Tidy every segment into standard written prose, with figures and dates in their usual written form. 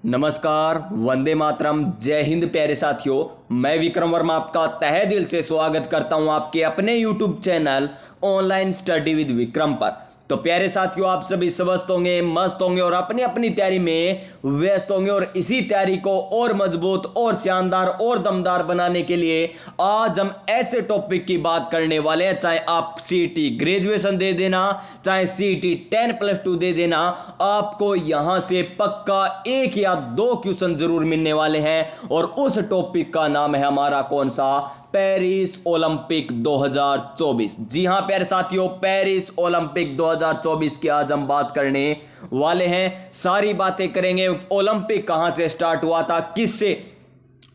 नमस्कार, वंदे मातरम, जय हिंद प्यारे साथियों। मैं विक्रम वर्मा आपका तहे दिल से स्वागत करता हूं आपके अपने YouTube channel online study with Vikram पर। तो प्यारे साथियों, आप सभी स्वस्थ होंगे, मस्त होंगे और अपनी अपनी तैयारी में व्यस्त होंगे। और इसी तैयारी को और मजबूत और शानदार और दमदार बनाने के लिए आज हम ऐसे टॉपिक की बात करने वाले हैं, चाहे आप सीईटी ग्रेजुएशन दे देना, चाहे सीईटी 10+2 दे देना, आपको यहां से पक्का एक या दो क्वेश्चन जरूर मिलने वाले हैं। और उस टॉपिक का नाम है हमारा कौन सा? Paris Olympic 2024। जी हां प्यारे साथियों, पेरिस ओलंपिक 2024 की आज हम बात करने वाले हैं। सारी बातें करेंगे। ओलंपिक कहां से स्टार्ट हुआ था, किससे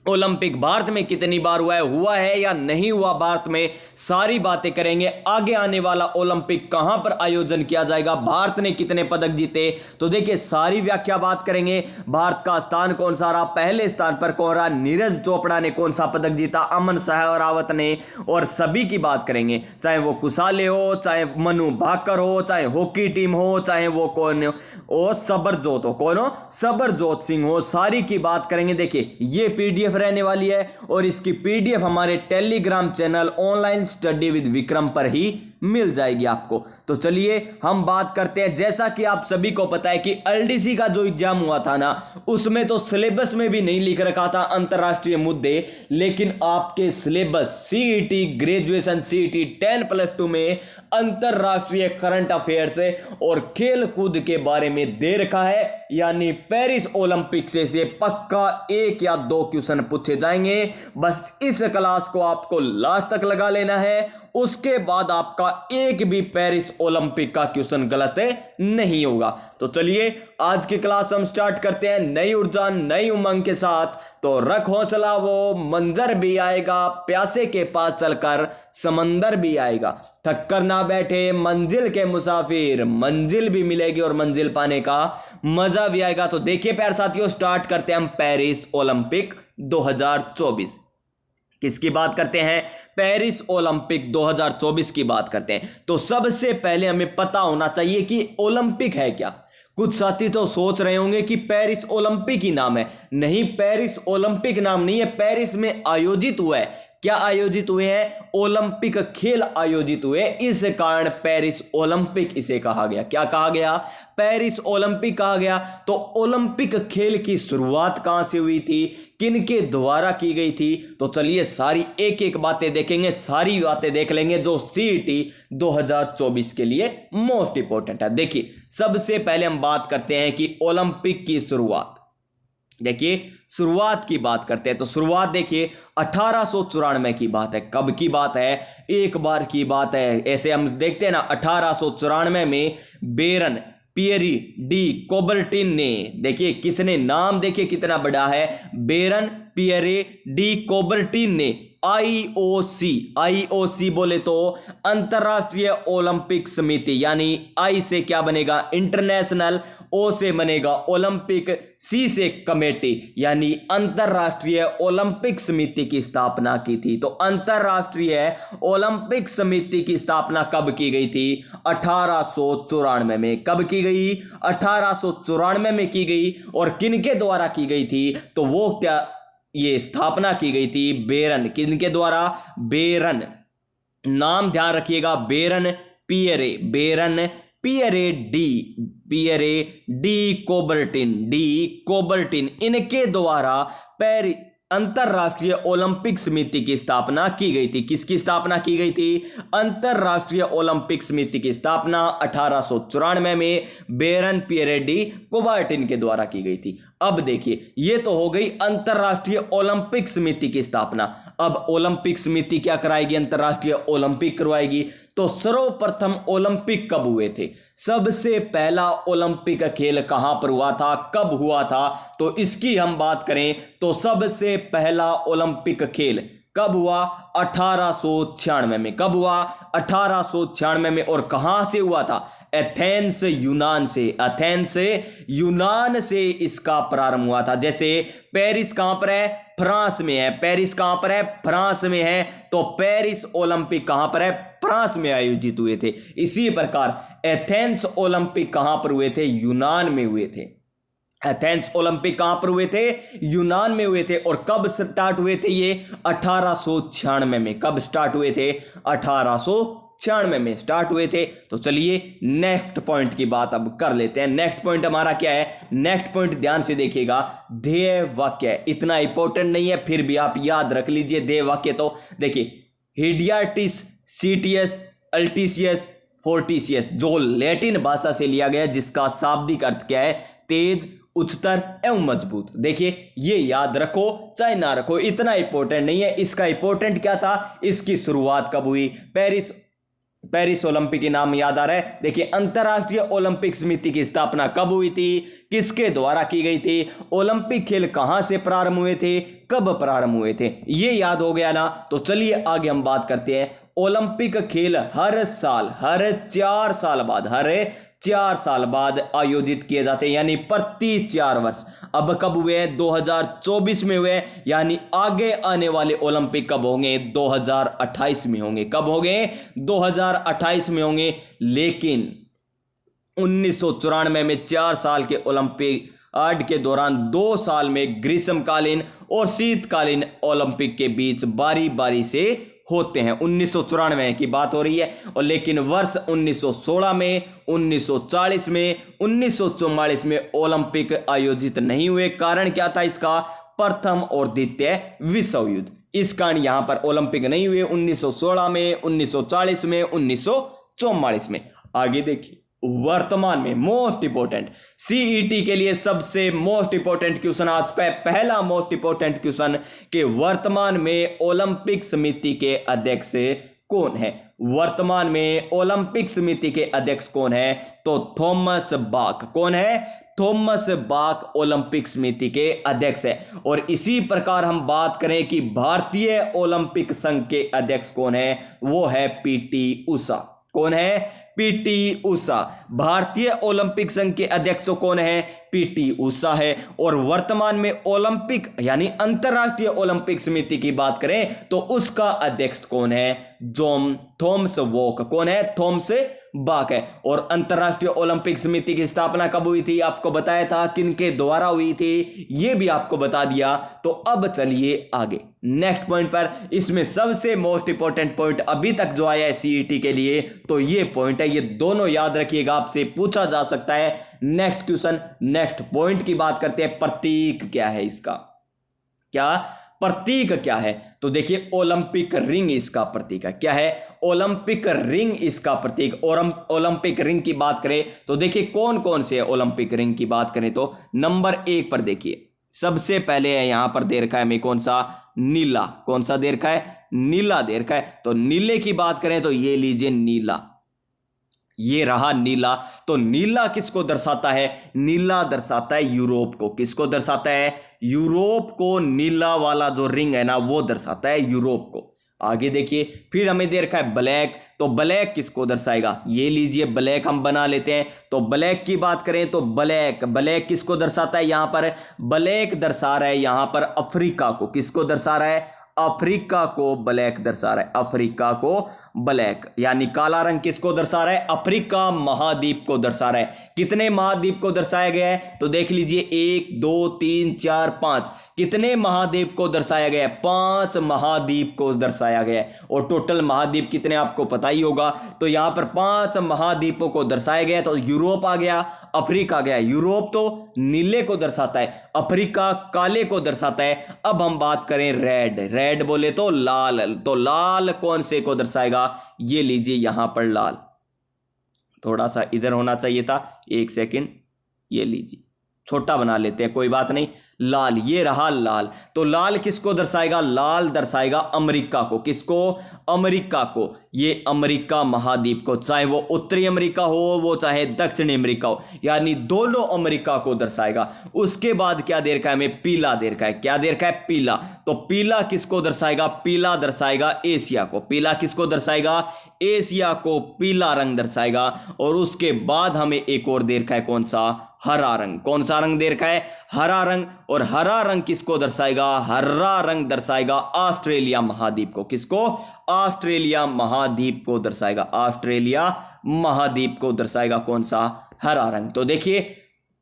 ओलंपिक भारत में कितनी बार हुआ है या नहीं हुआ भारत में, सारी बातें करेंगे। आगे आने वाला ओलंपिक कहां पर आयोजन किया जाएगा, भारत ने कितने पदक जीते, तो देखिए सारी व्याख्या बात करेंगे। भारत का स्थान कौन सा रहा, पहले स्थान पर कौन रहा, नीरज चोपड़ा ने कौन सा पदक जीता, अमन सहरावत ने, और सभी की बात करेंगे। चाहे वो कुशाले हो, चाहे मनु भाकर हो, चाहे हॉकी टीम हो, चाहे वो कौन हो, सबरजोत हो, कौन हो, सबरजोत सिंह हो, सारी की बात करेंगे। देखिए ये पीडीएफ रहने वाली है और इसकी पीडीएफ हमारे Telegram channel online study with Vikram पर ही मिल जाएगी आपको। तो चलिए हम बात करते हैं। जैसा कि आप सभी को पता है कि एलडीसी का जो एग्जाम हुआ था ना, उसमें तो सिलेबस में भी नहीं लिख रखा था अंतरराष्ट्रीय मुद्दे, लेकिन आपके सिलेबस सीईटी ग्रेजुएशन सीईटी 10+2 में अंतरराष्ट्रीय करंट अफेयर्स और खेल कूद के बारे में दे रखा है। यानी पेरिस ओलंपिक से पक्का एक या दो क्वेश्चन पूछे जाएंगे। बस इस क्लास को आपको लास्ट तक लगा लेना है, उसके बाद आपका एक भी पेरिस ओलंपिक का क्वेश्चन गलत नहीं होगा। तो चलिए आज की क्लास हम स्टार्ट करते हैं नई ऊर्जा नई उमंग के साथ। तो रख हौसला, वो मंजर भी आएगा, प्यासे के पास चलकर समंदर भी आएगा। थक कर ना बैठे मंजिल के मुसाफिर, मंजिल भी मिलेगी और मंजिल पाने का मजा भी आएगा। तो देखिए प्यारे साथियों, स्टार्ट करते हैं हम पेरिस ओलंपिक 2024। किसकी बात करते हैं? पेरिस ओलंपिक 2024 की बात करते हैं। तो सबसे पहले हमें पता होना चाहिए कि ओलंपिक है क्या। कुछ साथी तो सोच रहे होंगे कि पेरिस ओलंपिक ही नाम है। नहीं, पेरिस ओलंपिक नाम नहीं है, पेरिस में आयोजित हुआ है। क्या आयोजित हुए हैं? ओलंपिक खेल आयोजित हुए, इस कारण पेरिस ओलंपिक इसे कहा गया। क्या कहा गया? पेरिस ओलंपिक कहा गया। तो ओलंपिक खेल की शुरुआत कहां से हुई थी, किनके द्वारा की गई थी? तो चलिए सारी एक एक बातें देखेंगे, सारी बातें देख लेंगे जो सीईटी 2024 के लिए मोस्ट इंपॉर्टेंट है। देखिए सबसे पहले हम बात करते हैं कि ओलंपिक की शुरुआत। देखिए शुरुआत की बात करते हैं तो शुरुआत देखिए 1894 की बात है। कब की बात है? एक बार की बात है। ऐसे हम देखते हैं ना, 1894 में बेरन पियरी डी कोबर्टिन ने, देखिए किसने, नाम देखिए कितना बड़ा है, बेरन पियरे डी कोबर्टिन ने आईओसी बोले तो अंतरराष्ट्रीय ओलंपिक समिति, यानी आई से क्या बनेगा? इंटरनेशनल, ओ से बनेगा ओलंपिक, सी से कमेटी, यानी अंतरराष्ट्रीय ओलंपिक समिति की स्थापना की थी। तो अंतरराष्ट्रीय ओलंपिक समिति की स्थापना कब की गई थी? 1894 में। कब की गई? 1894 में की गई। और किनके द्वारा की गई थी? तो वो क्या, ये स्थापना की गई थी बेरन, किनके द्वारा? बेरन, नाम ध्यान रखिएगा, बेरन पियरे डी कोबर्टिन, इनके द्वारा पेरिस अंतरराष्ट्रीय ओलंपिक समिति की स्थापना की गई थी। किसकी स्थापना की गई थी? अंतरराष्ट्रीय ओलंपिक समिति की स्थापना 1894 में बेरन पियरे डी कोबर्टिन के द्वारा की गई थी। अब देखिए ये तो हो गई अंतरराष्ट्रीय ओलंपिक समिति की स्थापना। अब ओलंपिक समिति क्या कराएगी? अंतरराष्ट्रीय ओलंपिक करवाएगी। तो सर्वप्रथम ओलंपिक कब हुए थे? सबसे पहला ओलंपिक खेल कहां पर हुआ था, कब हुआ था? तो इसकी हम बात करें तो सबसे पहला ओलंपिक खेल कब हुआ? 1896 में। कब हुआ? 1896 में। और कहां से हुआ था? एथेंस यूनान से इसका प्रारंभ हुआ था। जैसे पेरिस कहां पर है? फ्रांस में है। पेरिस कहां पर है? फ्रांस में है। तो पेरिस ओलंपिक कहां पर है? फ्रांस में आयोजित हुए थे। इसी प्रकार एथेंस ओलंपिक कहां पर हुए थे? यूनान में हुए थे। एथेंस ओलंपिक कहां पर हुए थे? यूनान में हुए थे। और कब स्टार्ट हुए थे ये? 1896 में। कब स्टार्ट हुए थे? 1896 में स्टार्ट हुए थे। तो चलिए नेक्स्ट पॉइंट की बात अब कर लेते हैं। नेक्स्ट पॉइंट हमारा क्या है? नेक्स्ट पॉइंट ध्यान से देखिएगा, ध्येय वाक्य। इतना इंपॉर्टेंट नहीं है, फिर भी आप याद रख लीजिए ध्येय वाक्य। तो देखिए, हिडियाटिस, सीटियस, अल्टीसियस, फोर्टिसियस, जो लैटिन भाषा से लिया गया, जिसका शाब्दिक अर्थ क्या है? तेज, उच्चतर एवं मजबूत। देखिए ये याद रखो चाहे ना रखो, इतना इंपॉर्टेंट नहीं है। इसका इंपॉर्टेंट क्या था? इसकी शुरुआत कब हुई? पेरिस ओलंपिक के नाम याद आ रहा है। देखिए, अंतरराष्ट्रीय ओलंपिक समिति की स्थापना कब हुई थी? किसके द्वारा की गई थी? ओलंपिक खेल कहां से प्रारंभ हुए थे? कब प्रारंभ हुए थे? ये याद हो गया ना? तो चलिए आगे हम बात करते हैं। ओलंपिक खेल हर साल, हर 4 साल बाद आयोजित किए जाते हैं, यानी प्रति 4 वर्ष। अब कब हुए हैं? 2024 में हुए। यानी आगे आने वाले ओलंपिक कब होंगे? 2028 में होंगे। कब होंगे? 2028 में होंगे। लेकिन 1994 में 4 साल के ओलंपिक के दौरान 2 साल में ग्रीष्मकालीन और शीतकालीन ओलंपिक के बीच बारी बारी से होते हैं। 1994 की बात हो रही है। और लेकिन वर्ष 1916 में, 1940 में, 1944 में ओलंपिक आयोजित नहीं हुए। कारण क्या था इसका? प्रथम और द्वितीय विश्व युद्ध। इस कारण यहां पर ओलंपिक नहीं हुए 1916 में, 1940 में, 1944 में। आगे देखिए, वर्तमान में मोस्ट इंपोर्टेंट सीईटी के लिए सबसे मोस्ट इंपोर्टेंट क्वेश्चन आ चुका है। पहला मोस्ट इंपोर्टेंट क्वेश्चन कि वर्तमान में ओलंपिक समिति के अध्यक्ष कौन है? वर्तमान में ओलंपिक समिति के अध्यक्ष कौन है? तो थॉमस बाक। कौन है? थॉमस बाक ओलंपिक समिति के अध्यक्ष है। और इसी प्रकार हम बात करें कि भारतीय ओलंपिक संघ के अध्यक्ष कौन है? वो है पीटी उषा। कौन है? पीटी उषा। भारतीय ओलंपिक संघ के अध्यक्ष तो कौन है? पीटी उषा है। और वर्तमान में ओलंपिक यानी अंतरराष्ट्रीय ओलंपिक समिति की बात करें तो उसका अध्यक्ष कौन है? Thomas walk. कौन है? थॉमस बाक है। और अंतरराष्ट्रीय ओलंपिक समिति की स्थापना कब हुई थी? आपको बताया था। किनके द्वारा हुई थी ये भी आपको बता दिया। तो अब चलिए आगे नेक्स्ट पॉइंट पर। इसमें सबसे मोस्ट इंपोर्टेंट पॉइंट अभी तक जो आया है सीईटी के लिए, तो ये पॉइंट है। ये दोनों याद रखिएगा, आपसे पूछा जा सकता है। नेक्स्ट क्वेश्चन, नेक्स्ट पॉइंट की बात करते हैं। प्रतीक क्या है इसका? क्या प्रतीक क्या है? तो देखिए, ओलंपिक रिंग इसका प्रतीक है। क्या है? ओलंपिक रिंग इसका प्रतीक। और हम ओलंपिक रिंग की बात करें तो देखिए कौन कौन से ओलंपिक रिंग की बात करें तो नंबर 1 पर देखिए, सबसे पहले है यहां पर दे रखा है हमें कौन सा? नीला। कौन सा दे रखा है? नीला दे रखा है। तो नीले की बात करें तो ये लीजिए नीला, ये रहा नीला। तो नीला किसको दर्शाता है? नीला दर्शाता है यूरोप को। किसको दर्शाता है? यूरोप को। नीला वाला जो रिंग है ना वो दर्शाता है यूरोप को। आगे देखिए, फिर हमें दे रखा है ब्लैक। तो ब्लैक किसको दर्शाएगा? ये लीजिए ब्लैक हम बना लेते हैं। तो ब्लैक की बात करें तो ब्लैक किसको दर्शाता है? यहां पर ब्लैक दर्शा रहा है यहां पर अफ्रीका को। किसको दर्शा रहा है? अफ्रीका को ब्लैक दर्शा रहा है। अफ्रीका को ब्लैक यानी काला रंग किसको दर्शा रहा है? अफ्रीका महाद्वीप को दर्शा रहा है। कितने महाद्वीप को दर्शाया गया है? तो देख लीजिए 1 2 3 4 5। कितने महाद्वीप को दर्शाया गया है? 5 महाद्वीप को दर्शाया गया है। और टोटल महाद्वीप कितने आपको पता ही होगा। तो यहां पर 5 महाद्वीपों को दर्शाया गया। तो यूरोप आ गया, अफ्रीका आ गया। यूरोप तो नीले को दर्शाता है, अफ्रीका काले को दर्शाता है। अब हम बात करें रेड बोले तो लाल। तो लाल कौन से को दर्शाएगा? ये लीजिए यहां पर लाल, थोड़ा सा इधर होना चाहिए था, 1 सेकंड, ये लीजिए छोटा बना लेते हैं, कोई बात नहीं। लाल, ये रहा लाल। तो लाल किसको दर्शाएगा? लाल दर्शाएगा अमेरिका को। किसको? अमेरिका को। ये अमेरिका महाद्वीप को, चाहे वो उत्तरी अमेरिका हो वो चाहे दक्षिणी अमेरिका हो, यानी दोनों अमेरिका को दर्शाएगा। उसके बाद क्या दे रखा है हमें? पीला दे रखा है। क्या दे रखा है? पीला। तो पीला किसको दर्शाएगा? पीला दर्शाएगा एशिया को। पीला किसको दर्शाएगा? एशिया को पीला रंग दर्शाएगा। और उसके बाद हमें एक और दे रखा है कौन सा? हरा रंग। कौन सा रंग दे रखा है? हरा रंग। और हरा रंग किसको दर्शाएगा? हरा रंग दर्शाएगा ऑस्ट्रेलिया महाद्वीप को। किसको? ऑस्ट्रेलिया महाद्वीप को दर्शाएगा। ऑस्ट्रेलिया महाद्वीप को दर्शाएगा कौन सा? हरा रंग। तो देखिए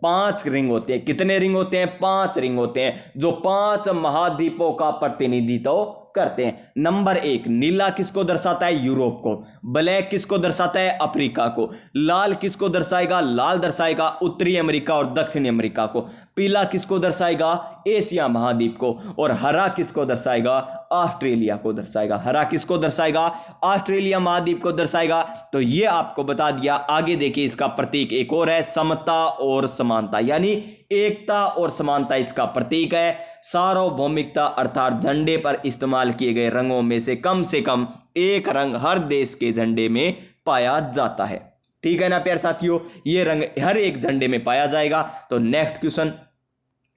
5 रिंग होते हैं। कितने रिंग होते हैं? 5 रिंग होते हैं, जो 5 महाद्वीपों का प्रतिनिधित्व करते हैं। नंबर 1, नीला किसको दर्शाता है? यूरोप को। ब्लैक किसको दर्शाता है? अफ्रीका को। लाल किसको दर्शाएगा? लाल दर्शाएगा उत्तरी अमेरिका और दक्षिणी अमेरिका को। पीला किसको दर्शाएगा? एशिया महाद्वीप को। और हरा किसको दर्शाएगा? ऑस्ट्रेलिया को दर्शाएगा। हरा किसको दर्शाएगा? ऑस्ट्रेलिया महाद्वीप को दर्शाएगा। तो ये आपको बता दिया। आगे देखिए, इसका प्रतीक एक और है, समता और समानता, यानी एकता और समानता इसका प्रतीक है। सार्वभौमिकता अर्थात झंडे पर इस्तेमाल किए गए रंगों में से कम एक रंग हर देश के झंडे में पाया जाता है। ठीक है ना प्यारे साथियों, ये रंग हर एक झंडे में पाया जाएगा। तो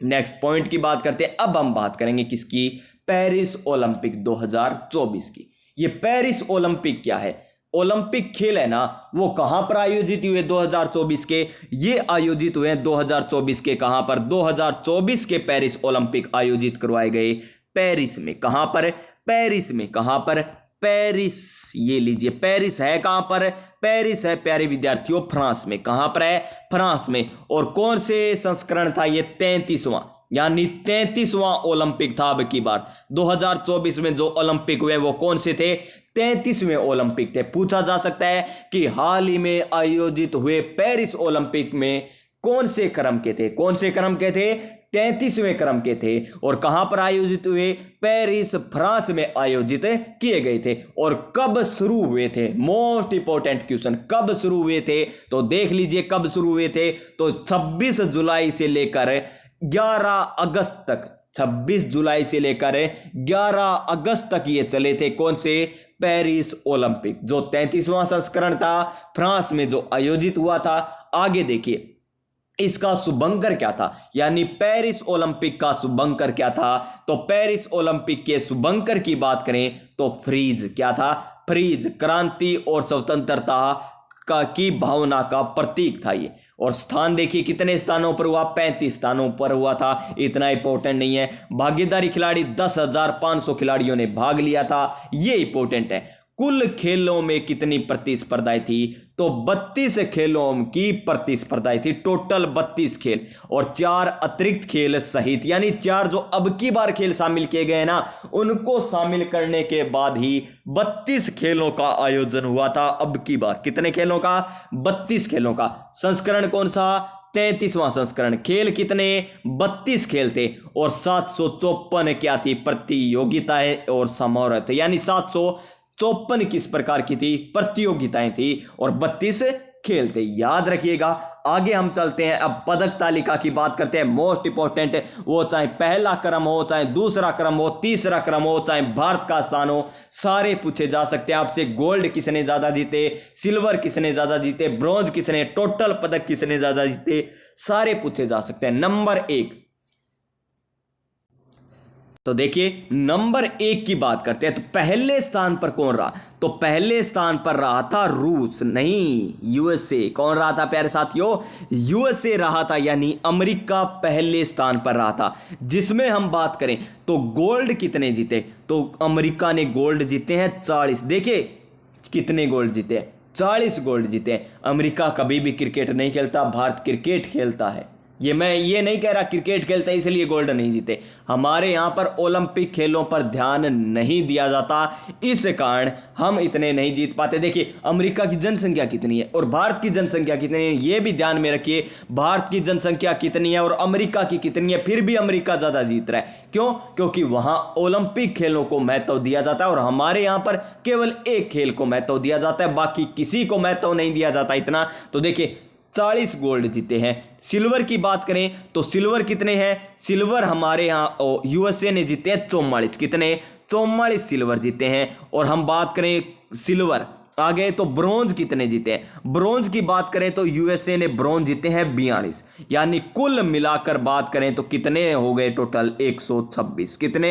नेक्स्ट पॉइंट की बात करते हैं। अब हम बात करेंगे किसकी? पेरिस ओलंपिक 2024 की। ये पेरिस ओलंपिक क्या है? ओलंपिक खेल है ना, वो कहां पर आयोजित हुए 2024 के? ये आयोजित हुए 2024 के कहां पर? 2024 के पेरिस ओलंपिक आयोजित करवाए गए पेरिस में। कहां पर? पेरिस में। कहां पर? पेरिस। ये लीजिए, पेरिस है कहां पर? पेरिस है प्यारे विद्यार्थियों फ्रांस में। कहां पर है? फ्रांस में। और कौन से संस्करण था ये? 33वां, यानी 33वां ओलंपिक था। अब की बार 2024 में जो ओलंपिक हुए वो कौन से थे? 33वें ओलंपिक थे। पूछा जा सकता है कि हाल ही में आयोजित हुए पेरिस ओलंपिक में कौन से क्रम के थे? कौन से क्रम के थे? 33वें क्रम के थे। और कहां पर आयोजित हुए? पेरिस फ्रांस में आयोजित किए गए थे। और कब शुरू हुए थे? मोस्ट इंपॉर्टेंट क्वेश्चन, कब शुरू हुए थे? तो देख लीजिए कब शुरू हुए थे। तो 26 जुलाई से लेकर 11 अगस्त तक, 26 जुलाई से लेकर 11 अगस्त तक ये चले थे। कौन से? पेरिस ओलंपिक, जो 33वां संस्करण था, फ्रांस में जो आयोजित हुआ था। आगे देखिए, इसका शुभंकर क्या था? यानी पेरिस ओलंपिक का शुभंकर क्या था? तो पेरिस ओलंपिक के शुभंकर की बात करें तो फ्रीज। क्या था? फ्रीज, क्रांति और स्वतंत्रता की भावना का प्रतीक था ये। और स्थान देखिए कितने स्थानों पर हुआ? 35 स्थानों पर हुआ था। इतना इंपॉर्टेंट नहीं है। भागीदारी खिलाड़ी 10,500 खिलाड़ियों ने भाग लिया था, ये इंपॉर्टेंट है। कुल खेलों में कितनी प्रतिस्पर्धाएं थी? तो 32 खेलों की प्रतिस्पर्धाएं थी, टोटल 32 खेल और 4 अतिरिक्त खेल सहित, यानी 4 जो अब की बार खेल शामिल किए गए ना, उनको शामिल करने के बाद ही 32 खेलों का आयोजन हुआ था। अब की बार कितने खेलों का? 32 खेलों का। संस्करण कौन सा? 33वां संस्करण। खेल कितने? 32 खेल थे। और 754 क्या थी? प्रतियोगिताएं और समारोह थे, यानी 754 किस प्रकार की थी? प्रतियोगिताएं थी और 32 खेल थे। याद रखिएगा। आगे हम चलते हैं, अब पदक तालिका की बात करते हैं। मोस्ट इंपॉर्टेंट, वो चाहे पहला क्रम हो, चाहे दूसरा क्रम हो, तीसरा क्रम हो, चाहे भारत का स्थान हो, सारे पूछे जा सकते हैं आपसे। गोल्ड किसने ज्यादा जीते, सिल्वर किसने ज्यादा जीते, ब्रॉन्ज किसने, टोटल पदक किसने ज्यादा जीते, सारे पूछे जा सकते हैं। नंबर 1, तो देखिए नंबर 1 की बात करते हैं। तो पहले स्थान पर कौन रहा? तो पहले स्थान पर रहा था रूस, नहीं यूएसए। कौन रहा था प्यारे साथियों? यूएसए रहा था, यानी अमेरिका पहले स्थान पर रहा था। जिसमें हम बात करें तो गोल्ड कितने जीते? तो अमेरिका ने गोल्ड जीते हैं 40। देखिए कितने गोल्ड जीते? 40 गोल्ड जीते हैं। अमेरिका कभी भी क्रिकेट नहीं खेलता, भारत क्रिकेट खेलता है। मैं ये नहीं कह रहा क्रिकेट खेलता है इसलिए गोल्ड नहीं जीते। हमारे यहाँ पर ओलंपिक खेलों पर ध्यान नहीं दिया जाता, इस कारण हम इतने नहीं जीत पाते। देखिए अमेरिका की जनसंख्या कितनी है और भारत की जनसंख्या कितनी है, ये भी ध्यान में रखिए। भारत की जनसंख्या कितनी है और अमेरिका की कितनी है, फिर भी अमेरिका ज़्यादा जीत रहा है। क्यों? क्योंकि वहाँ ओलंपिक खेलों को महत्व दिया जाता है और हमारे यहाँ पर केवल एक खेल को महत्व दिया जाता है, बाकी किसी को महत्व नहीं दिया जाता इतना। तो देखिए 40 गोल्ड जीते हैं। सिल्वर की बात करें तो सिल्वर कितने हैं? सिल्वर हमारे यहाँ यूएसए ने जीते हैं 44। कितने? 44 सिल्वर जीते हैं। और हम बात करें सिल्वर आगे तो ब्रोंज कितने जीते हैं? ब्रोंज की बात करें तो यूएसए ने ब्रोंज जीते हैं 42, यानी कुल मिलाकर बात करें तो कितने हो गए टोटल? 126। कितने?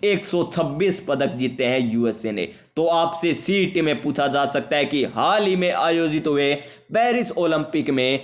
126 पदक जीते हैं यूएसए ने। तो आपसे सीट में पूछा जा सकता है कि हाल ही में आयोजित हुए पेरिस ओलंपिक में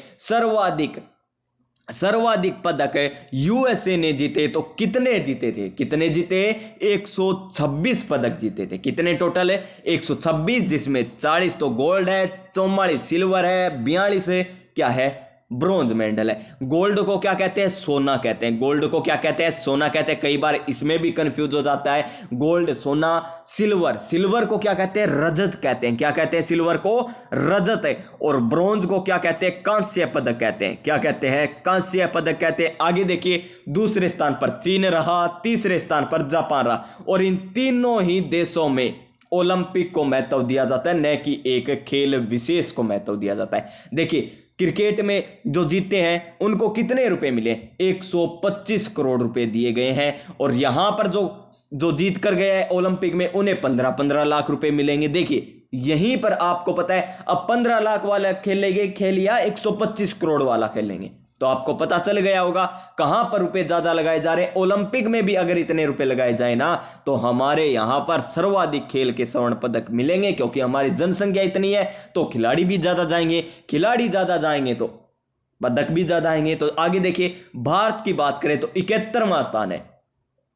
सर्वाधिक पदक यूएसए ने जीते तो कितने जीते थे? कितने जीते? 126 पदक जीते थे। कितने टोटल है? 126, जिसमें 40 तो गोल्ड है, 44 सिल्वर है, 42 क्या है? ब्रोंज मेडल है। गोल्ड को क्या कहते हैं? सोना कहते हैं। गोल्ड को क्या कहते हैं? सोना कहते हैं। कई बार इसमें भी कंफ्यूज हो जाता है, गोल्ड, सोना, सिल्वर। सिल्वर को क्या कहते हैं? रजत कहते हैं। क्या कहते हैं? सिल्वर को रजत है। और ब्रोंज को क्या कहते हैं? कांस्य पदक कहते हैं। क्या कहते हैं? कांस्य पदक कहते हैं। आगे देखिए, दूसरे स्थान पर चीन रहा, तीसरे स्थान पर जापान रहा, और इन तीनों ही देशों में ओलंपिक को महत्व दिया जाता है, न कि एक खेल विशेष को महत्व दिया जाता है। देखिए, क्रिकेट में जो जीते हैं उनको कितने रुपए मिले? 125 करोड़ रुपए दिए गए हैं। और यहां पर जो जो जीत कर गए हैं ओलंपिक में, उन्हें 15-15 लाख रुपए मिलेंगे। देखिए, यहीं पर आपको पता है, अब 15 लाख वाला खेलेंगे खेल या 125 करोड़ वाला खेलेंगे, तो आपको पता चल गया होगा कहां पर रुपए ज्यादा लगाए जा रहे हैं। ओलंपिक में भी अगर इतने रुपए लगाए जाए ना, तो हमारे यहां पर सर्वाधिक खेल के स्वर्ण पदक मिलेंगे, क्योंकि हमारी जनसंख्या इतनी है तो खिलाड़ी भी ज्यादा जाएंगे, खिलाड़ी ज्यादा जाएंगे तो पदक भी ज्यादा आएंगे। तो आगे देखिए, भारत की बात करें तो 71वां स्थान है।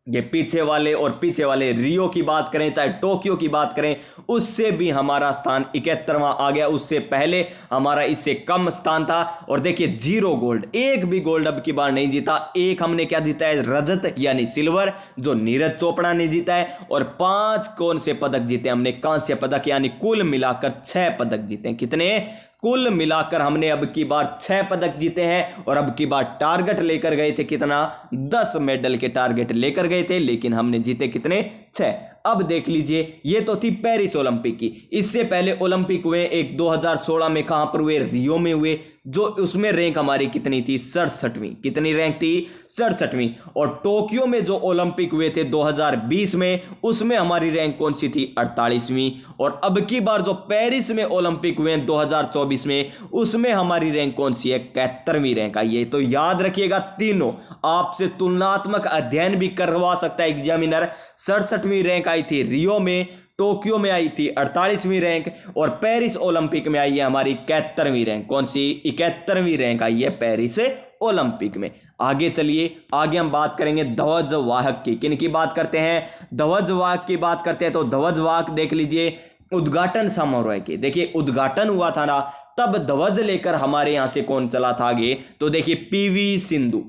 ये पीछे वाले रियो की बात करें, चाहे टोक्यो की बात करें, उससे भी हमारा स्थान 71वां आ गया। उससे पहले हमारा इससे कम स्थान था। और देखिए, 0 गोल्ड, एक भी गोल्ड अब की बार नहीं जीता। एक हमने क्या जीता है? रजत यानी सिल्वर, जो नीरज चोपड़ा ने जीता है। और 5 कौन से पदक जीते हमने? कांस्य पदक, यानी कुल मिलाकर 6 पदक जीते हैं। कितने? कुल मिलाकर हमने अब की बार 6 पदक जीते हैं। और अब की बार टारगेट लेकर गए थे कितना? 10 मेडल के टारगेट लेकर गए थे, लेकिन हमने जीते कितने? 6। अब देख लीजिए, ये तो थी पेरिस ओलंपिक की। इससे पहले ओलंपिक हुए एक 2016 में, कहां पर हुए? रियो में हुए। जो उसमें रैंक हमारी कितनी थी? 67वीं। कितनी रैंक थी? 67वीं। और टोक्यो में जो ओलंपिक हुए थे 2020 में, उसमें हमारी रैंक कौन सी थी? 48वीं। और अब की बार जो पेरिस में ओलंपिक हुए 2024 में, उसमें हमारी रैंक कौन सी है? 71वीं रैंक आई है। तो याद रखिएगा, तीनों आपसे तुलनात्मक अध्ययन भी करवा सकता है एग्जामिनर। 67वीं रैंक आई थी रियो में, टोक्यो में आई थी 48वीं रैंक, और पेरिस ओलंपिक में आई है हमारी 71वीं रैंक। कौन सी? 71वीं रैंक आई है पेरिस ओलंपिक में। आगे चलिए, आगे हम बात करेंगे ध्वज वाहक की। किन की बात करते हैं? ध्वज वाहक की बात करते हैं। तो ध्वज वाहक देख लीजिए, उद्घाटन समारोह के, देखिए उद्घाटन हुआ था ना, तब ध्वज लेकर हमारे यहां से कौन चला था आगे? तो देखिए, पीवी सिंधु।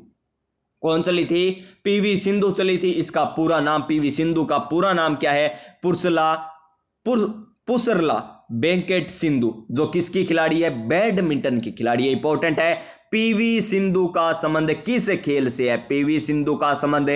कौन चली थी? पीवी सिंधु चली थी। इसका पूरा नाम, पीवी सिंधु का पूरा नाम क्या है? पुसरला वेंकट सिंधु। जो किसकी खिलाड़ी है? बैडमिंटन की खिलाड़ी है। इंपॉर्टेंट है, पीवी सिंधु का संबंध किस खेल से है? पीवी सिंधु का संबंध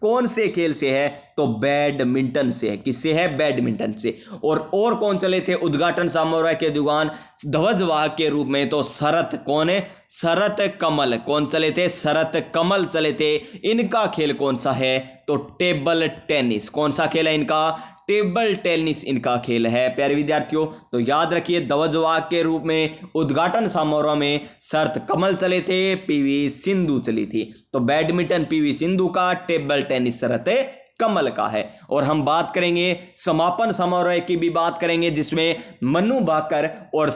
कौन से खेल से है? तो बैडमिंटन से है। किससे है? बैडमिंटन से। और कौन चले थे उद्घाटन समारोह के दौरान ध्वजवाहक के रूप में? तो शरत। कौन है? शरत कमल। कौन चले थे? शरत कमल चले थे। इनका खेल कौन सा है? तो टेबल टेनिस। कौन सा खेल है इनका? टेबल टेनिस इनका खेल है प्यारे विद्यार्थियों। तो याद रखिए, ध्वजवाहक के रूप में उद्घाटन समारोह में शरत कमल चले थे, पीवी सिंधु चली थी। तो बैडमिंटन पीवी सिंधु का, टेबल टेनिस शरत कमल का है। और हम बात करेंगे समापन समारोह की भी बात करेंगे, जिसमें मनु भाकर और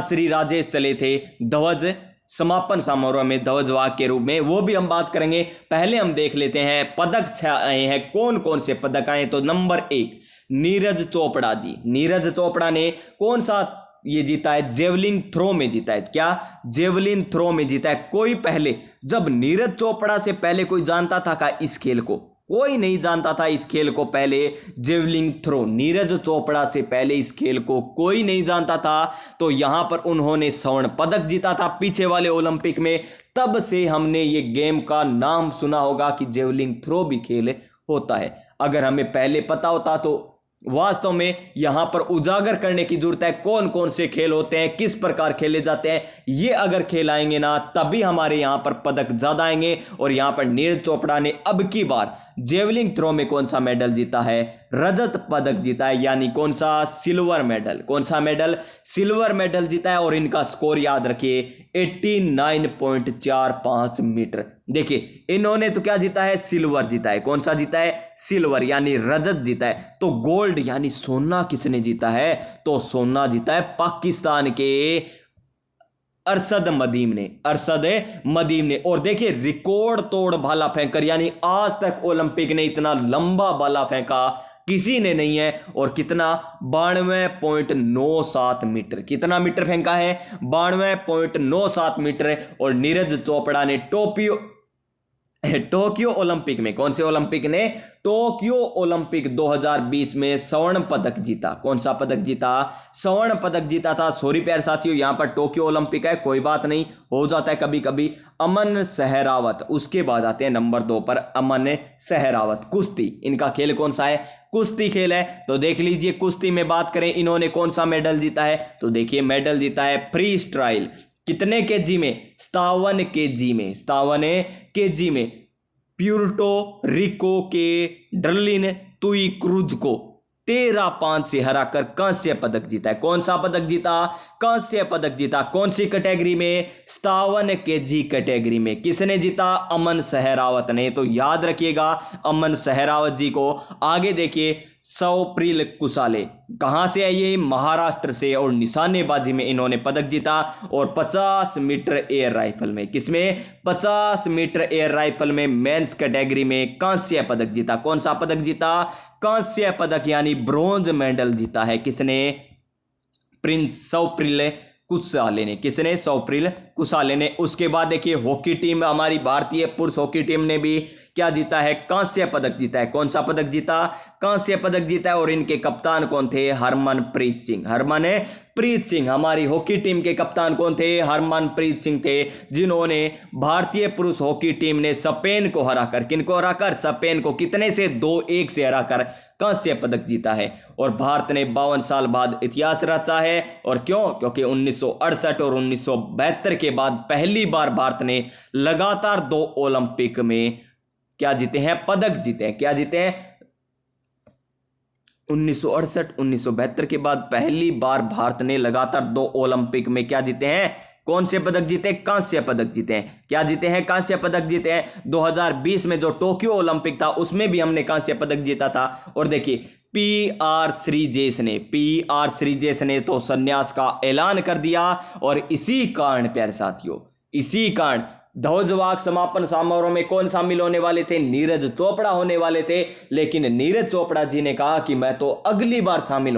श्री राजेश चले थे ध्वज समापन समारोह में ध्वजवाहक के रूप में। वो भी हम बात करेंगे। पहले हम देख लेते हैं पदक 6 आए हैं। कौन कौन से पदक आए? तो नंबर 1, नीरज चोपड़ा जी। नीरज चोपड़ा ने कौन सा ये जीता है? जेवलिन थ्रो में जीता है। क्या? जेवलिन थ्रो में जीता है। कोई पहले, जब नीरज चोपड़ा से पहले कोई जानता था क्या इस खेल को? कोई नहीं जानता था इस खेल को पहले। जेवलिन थ्रो, नीरज चोपड़ा से पहले इस खेल को कोई नहीं जानता था। तो यहां पर उन्होंने स्वर्ण पदक जीता था पीछे वाले ओलंपिक में। तब से हमने ये गेम का नाम सुना होगा कि जेवलिन थ्रो भी खेल होता है। अगर हमें पहले पता होता तो वास्तव में यहां पर उजागर करने की जरूरत है, कौन कौन से खेल होते हैं, किस प्रकार खेले जाते हैं। ये अगर खेल आएंगे ना, तभी हमारे यहां पर पदक ज्यादा आएंगे। और यहां पर नीरज चोपड़ा ने अब की बार जेवलिन थ्रो में कौन सा मेडल जीता है? रजत पदक जीता है, यानी कौन सा? Silver medal. कौन सा मेडल? सिल्वर मेडल जीता है। और इनका स्कोर याद रखिए, 89.45 मीटर। देखिए, इन्होंने तो क्या जीता है? सिल्वर जीता है। कौन सा जीता है? सिल्वर, यानी रजत जीता है। तो गोल्ड यानी सोना किसने जीता है? तो सोना जीता है पाकिस्तान के अरशद मदीम ने। और देखिए, रिकॉर्ड तोड़ भाला फेंकर, यानी आज तक ओलंपिक ने इतना लंबा भाला फेंका किसी ने नहीं है। और कितना 92.97 मीटर, कितना मीटर फेंका है 92.97 मीटर। और नीरज चोपड़ा ने टोक्यो ओलंपिक में, कौन से ओलंपिक ने, टोक्यो ओलंपिक 2020 में स्वर्ण पदक जीता। कौन सा पदक जीता, स्वर्ण पदक जीता था। सॉरी प्यारे साथियों, यहां पर टोक्यो ओलंपिक है, कोई बात नहीं, हो जाता है कभी कभी। अमन सहरावत, उसके बाद आते हैं नंबर 2 पर अमन सहरावत। कुश्ती, इनका खेल कौन सा है, कुश्ती खेल है। तो देख लीजिए कुश्ती में बात करें, इन्होंने कौन सा मेडल जीता है, तो देखिए मेडल जीता है फ्री स्टाइल, कितने केजी में, 57 केजी में, 57 केजी में। प्यूर्टो रिको के डर्लिन तुई क्रूज को 13-5 से हराकर कांस्य पदक जीता है। कौन सा पदक जीता, कांस्य पदक जीता। कौन सी कैटेगरी में, 57 केजी कैटेगरी में। किसने जीता, अमन सहरावत ने। तो याद रखिएगा अमन सहरावत जी को। आगे देखिए सौप्रिल कुसाले, कहां से है ये, महाराष्ट्र से। और निशानेबाजी में इन्होंने पदक जीता। और 50 मीटर एयर राइफल में, किसमें, 50 मीटर एयर राइफल में मेंस कैटेगरी में कांस्य पदक जीता। कौन सा पदक जीता, कांस्य पदक यानी ब्रोंज मेडल जीता है। किसने, प्रिंस सौप्रिल कुसाले ने। किसने, सौप्रिल कुसाले ने। उसके बाद देखिए हॉकी टीम, हमारी भारतीय पुरुष हॉकी टीम ने भी क्या जीता है, कांस्य पदक जीता है। कौन सा पदक जीता, कांस्य पदक जीता है। और इनके कप्तान कौन थे, हरमनप्रीत सिंह। हरमनप्रीत सिंह, हमारी हॉकी टीम के कप्तान कौन थे, हरमनप्रीत सिंह थे, जिन्होंने भारतीय पुरुष हॉकी टीम ने स्पेन को हराकर, किनको हराकर, स्पेन को कितने से, 2-1 से हराकर कांस्य पदक जीता है। और भारत ने 52 साल बाद इतिहास रचा है। और क्यों, क्योंकि 1968 और 1972 के बाद पहली बार भारत ने लगातार 2 ओलंपिक में क्या जीते हैं, पदक जीते हैं। क्या जीते हैं, 1968 1972 के बाद पहली बार भारत ने लगातार 2 ओलंपिक में क्या जीते हैं, कौन से पदक जीते, कांस्य पदक जीते हैं। क्या जीते हैं, कांस्य पदक जीते हैं। 2020 में जो टोक्यो ओलंपिक था उसमें भी हमने कांस्य पदक जीता था। और देखिए पीआर श्रीजेश ने तो संन्यास का ऐलान कर दिया। और इसी कारण प्यारे साथियों, इसी कारण ध्वजवाहक समापन समारोह में कौन शामिल होने वाले थे, नीरज चोपड़ा होने वाले थे। लेकिन नीरज चोपड़ा जी ने कहा कि मैं तो अगली बार शामिल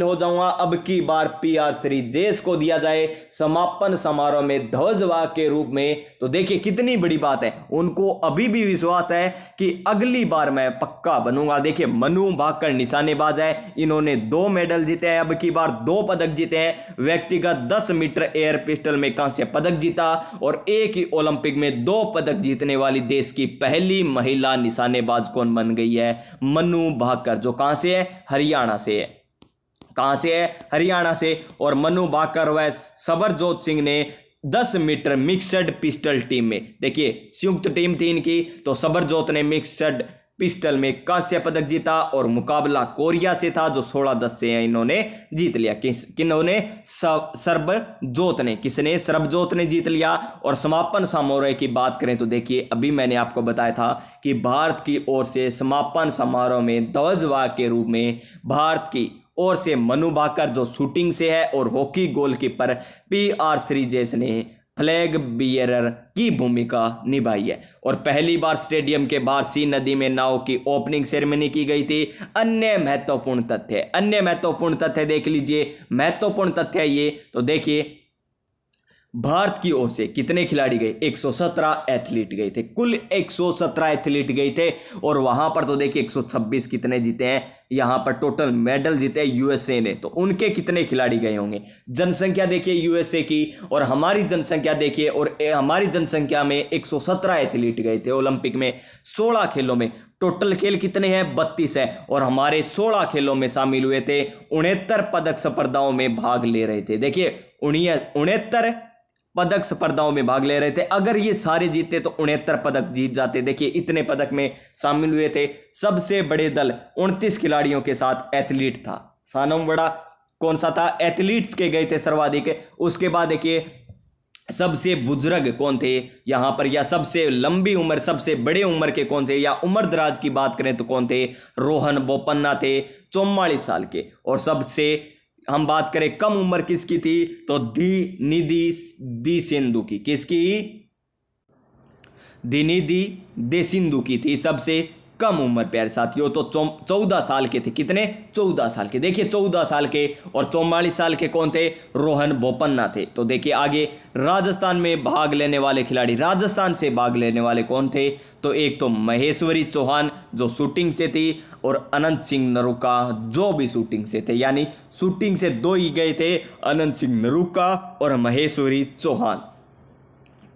हो जाऊंगा, अब की बार पीआर श्रीजेश को दिया जाए समापन समारोह में ध्वजवाहक के रूप में। तो देखिए कितनी बड़ी बात है, उनको अभी भी विश्वास है कि अगली बार मैं पक्का बनूंगा। देखिए मनु भाकर निशानेबाज है, इन्होंने 2 मेडल जीते हैं, अब की बार 2 पदक जीते हैं। व्यक्तिगत 10 मीटर एयर पिस्टल में कांस्य पदक जीता। और एक ही ओलंपिक में 2 पदक जीतने वाली देश की पहली महिला निशानेबाज कौन बन गई है, मनु भाकर, जो कहां से है, हरियाणा से है। कहां से है, हरियाणा से। और मनु भाकर व सबरजोत सिंह ने 10 मीटर मिक्सड पिस्टल टीम में, देखिए संयुक्त टीम थी इनकी, तो सबरजोत ने मिक्सड पिस्टल में कांस्य पदक जीता। और मुकाबला कोरिया से था जो 16-10 से है, इन्होंने जीत लिया। किन्होंने, सरबजोत ने। किसने, सरबजोत ने जीत लिया। और समापन समारोह की बात करें तो देखिए अभी मैंने आपको बताया था कि भारत की ओर से समापन समारोह में ध्वजवाहक के रूप में भारत की ओर से मनु भाकर जो शूटिंग से है, और हॉकी गोलकीपर पीआर श्रीजेश ने फ्लैग बियरर की भूमिका निभाई है। और पहली बार स्टेडियम के बाहर सी नदी में नाव की ओपनिंग सेरेमनी की गई थी। अन्य महत्वपूर्ण तथ्य देख लीजिए, महत्वपूर्ण तथ्य ये, तो देखिए भारत की ओर से कितने खिलाड़ी गए, 117 एथलीट गए थे, कुल 117 एथलीट गए थे। और वहां पर तो देखिए 126 कितने जीते हैं, यहां पर टोटल मेडल जीते हैं यूएसए ने, तो उनके कितने खिलाड़ी गए होंगे। जनसंख्या देखिए यूएसए की और हमारी जनसंख्या देखिए, और हमारी जनसंख्या में 117 एथलीट गए थे ओलंपिक में। 16 खेलों में टोटल खेल कितने हैं, 32 है। और हमारे 16 खेलों में शामिल हुए थे, 69 पदक स्पर्धाओं में भाग ले रहे थे। देखिए 69 पदक स्पर्धाओं में भाग ले रहे थे। अगर ये सारे जीते तो 69 पदक जीत जाते। देखिए इतने पदक में शामिल हुए थे। सबसे बड़े दल 29 खिलाड़ियों के साथ एथलीट था। सानों बड़ा कौन सा था, एथलीट्स के गए थे सर्वाधिक। उसके बाद देखिए सबसे बुजुर्ग कौन थे यहां पर, या सबसे लंबी उम्र, सबसे बड़े उम्र के कौन थे, या उम्र दराज की बात करें तो कौन थे, रोहन बोपन्ना थे 44 साल के। और सबसे हम बात करें कम उम्र किसकी थी, तो निधि सिंधु की। किसकी, दिनिधि देसिंधु की थी सबसे कम उम्र प्यारे साथियों, तो 14 साल के थे। कितने? 14 साल के। देखिए 14 साल के और 44 साल के कौन थे? रोहन बोपन्ना थे। तो देखिए आगे राजस्थान में भाग लेने वाले खिलाड़ी, राजस्थान से भाग लेने वाले कौन थे? तो एक तो महेश्वरी चौहान जो शूटिंग से थी, और अनंत सिंह नरूका जो भी शूटिंग से थे, यानी शूटिंग से दो ही गए थे, अनंत सिंह नरूका और महेश्वरी चौहान।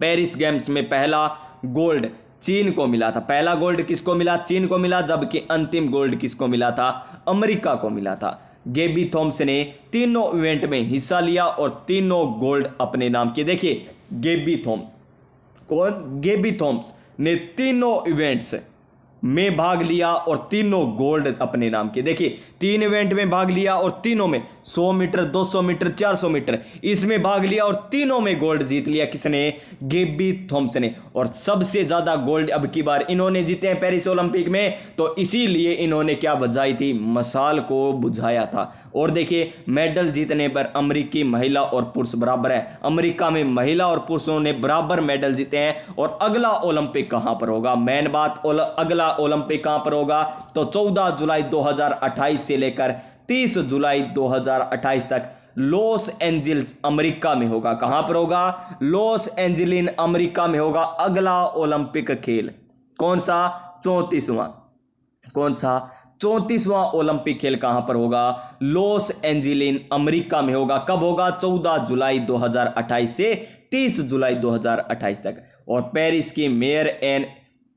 पेरिस गेम्स में पहला गोल्ड चीन को मिला था। पहला गोल्ड किसको मिला? चीन को मिला, जबकि अंतिम गोल्ड किसको मिला था? अमेरिका को मिला था। गेबी थॉम्स ने तीनों इवेंट में हिस्सा लिया और तीनों गोल्ड अपने नाम किए। देखिए गेबी थॉम्स, कौन? गेबी थॉम्स ने तीनों इवेंट्स में भाग लिया और तीनों गोल्ड अपने नाम किए। देखिए 3 इवेंट में भाग लिया और तीनों में 100 मीटर, 200 मीटर, 400 मीटर इसमें भाग लिया और तीनों में गोल्ड जीत लिया। किसने? गेबी थॉम्स ने। और सबसे ज्यादा गोल्ड अब की बार इन्होंने जीते हैं पेरिस ओलंपिक में, तो इसीलिए इन्होंने क्या बजाई थी? मशाल को बुझाया था। और देखिए मेडल जीतने पर अमेरिकी महिला और पुरुष बराबर है। अमेरिका में महिला और पुरुषों ने बराबर मेडल जीते हैं। और अगला ओलंपिक कहां पर होगा? मेन बात, अगला ओलंपिक कहां पर होगा? तो 14 जुलाई 2028 से लेकर 30 जुलाई 2028 तक लॉस एंजल्स अमेरिका में होगा। कहां पर होगा? लॉस एंजलिन अमेरिका में होगा अगला ओलंपिक खेल। कौन सा? 34वां। कौन सा? 34वां ओलंपिक खेल कहां पर होगा? लॉस एंजलिन अमेरिका में होगा। कब होगा? 14 जुलाई 2028 से 30 जुलाई 2028 तक। और पेरिस की मेयर एन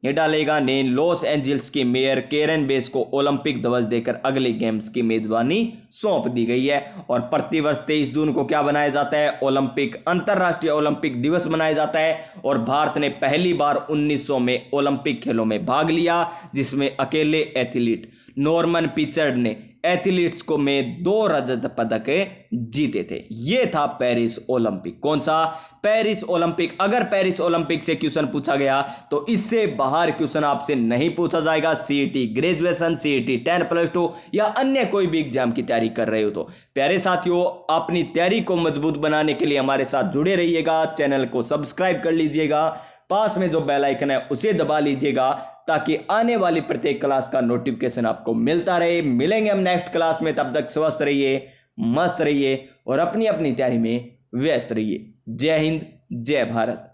हिडालेगा ने लॉस एंजल्स की मेयर केरन बेस को ओलंपिक ध्वज देकर अगले गेम्स की मेजबानी सौंप दी गई है। और प्रतिवर्ष 23 जून को क्या बनाया जाता है? ओलंपिक, अंतरराष्ट्रीय ओलंपिक दिवस मनाया जाता है। और भारत ने पहली बार 1900 में ओलंपिक खेलों में भाग लिया, जिसमें अकेले एथलीट नॉर्मन पिचर्ड ने एथलीट्स को में 2 रजत पदक जीते थे। यह था पेरिस ओलंपिक। कौन सा? Paris Olympic. अगर पेरिस ओलंपिक से क्वेश्चन पूछा गया तो इससे बाहर क्वेश्चन आपसे नहीं पूछा जाएगा। सीईटी ग्रेजुएशन, सीईटी 10+2 या अन्य कोई भी एग्जाम की तैयारी कर रहे हो तो प्यारे साथियों, अपनी तैयारी को मजबूत बनाने के लिए हमारे साथ जुड़े रहिएगा। चैनल को सब्सक्राइब कर लीजिएगा, पास में जो बेल आइकन है उसे दबा लीजिएगा, ताकि आने वाली प्रत्येक क्लास का नोटिफिकेशन आपको मिलता रहे। मिलेंगे हम नेक्स्ट क्लास में, तब तक स्वस्थ रहिए, मस्त रहिए और अपनी अपनी तैयारी में व्यस्त रहिए। जय हिंद, जय भारत।